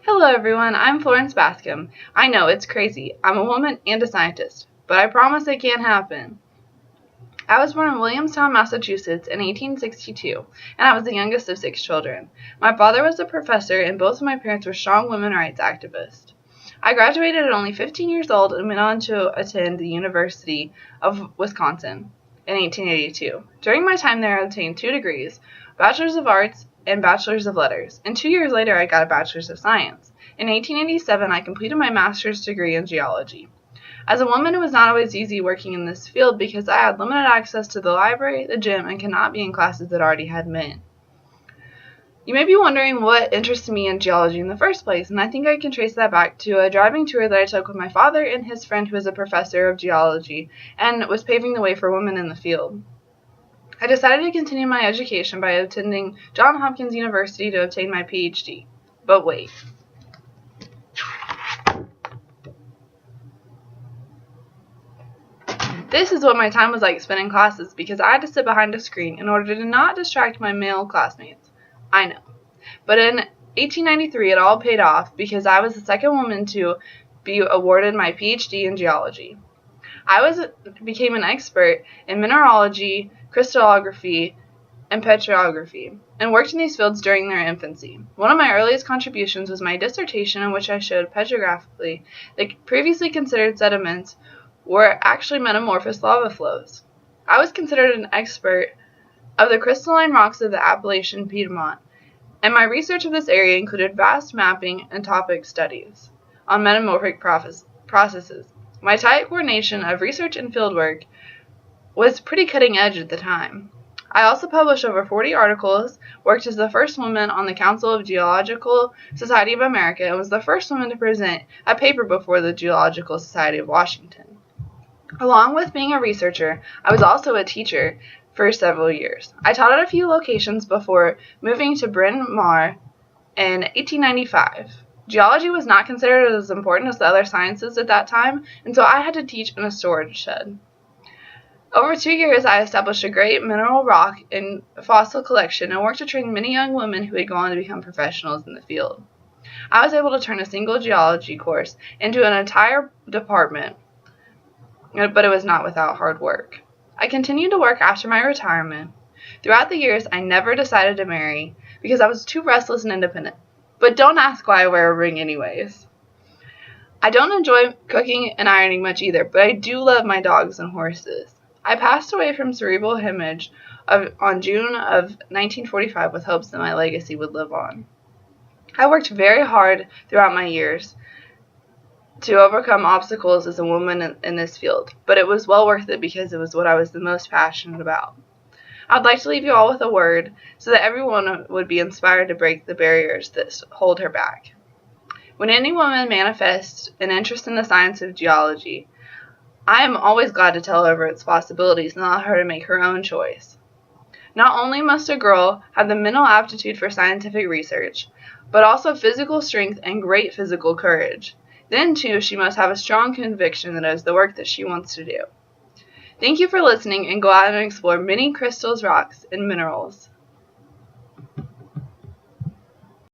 Hello everyone, I'm Florence Bascom. I know, it's crazy. I'm a woman and a scientist, but I promise it can happen. I was born in Williamstown, Massachusetts in 1862, and I was the youngest of 6 children. My father was a professor, and both of my parents were strong women's rights activists. I graduated at only 15 years old and went on to attend the University of Wisconsin in 1882. During my time there, I obtained 2 degrees, Bachelor's of Arts and Bachelor's of Letters, and 2 years later I got a Bachelor's of Science. In 1887, I completed my master's degree in geology. As a woman, it was not always easy working in this field because I had limited access to the library, the gym, and could not be in classes that already had men. You may be wondering what interested me in geology in the first place, and I think I can trace that back to a driving tour that I took with my father and his friend who was a professor of geology and was paving the way for women in the field. I decided to continue my education by attending Johns Hopkins University to obtain my PhD. But wait. This is what my time was like spending classes because I had to sit behind a screen in order to not distract my male classmates. I know. But in 1893 it all paid off because I was the second woman to be awarded my PhD in geology. I became an expert in mineralogy, crystallography, and petrography, and worked in these fields during their infancy. One of my earliest contributions was my dissertation in which I showed petrographically that previously considered sediments were actually metamorphosed lava flows. I was considered an expert of the crystalline rocks of the Appalachian Piedmont, and my research of this area included vast mapping and topic studies on metamorphic processes. My tight coordination of research and fieldwork was pretty cutting edge at the time. I also published over 40 articles, worked as the first woman on the Council of Geological Society of America, and was the first woman to present a paper before the Geological Society of Washington. Along with being a researcher, I was also a teacher for several years. I taught at a few locations before moving to Bryn Mawr in 1895. Geology was not considered as important as the other sciences at that time, and so I had to teach in a storage shed. Over 2 years, I established a great mineral rock and fossil collection and worked to train many young women who had gone on to become professionals in the field. I was able to turn a single geology course into an entire department, but it was not without hard work. I continued to work after my retirement. Throughout the years, I never decided to marry because I was too restless and independent. But don't ask why I wear a ring anyways. I don't enjoy cooking and ironing much either, but I do love my dogs and horses. I passed away from cerebral hemorrhage on June of 1945 with hopes that my legacy would live on. I worked very hard throughout my years to overcome obstacles as a woman in this field, but it was well worth it because it was what I was the most passionate about. I'd like to leave you all with a word so that everyone would be inspired to break the barriers that hold her back. When any woman manifests an interest in the science of geology, I am always glad to tell her of its possibilities and allow her to make her own choice. Not only must a girl have the mental aptitude for scientific research, but also physical strength and great physical courage. Then, too, she must have a strong conviction that it is the work that she wants to do. Thank you for listening, and go out and explore many crystals, rocks, and minerals.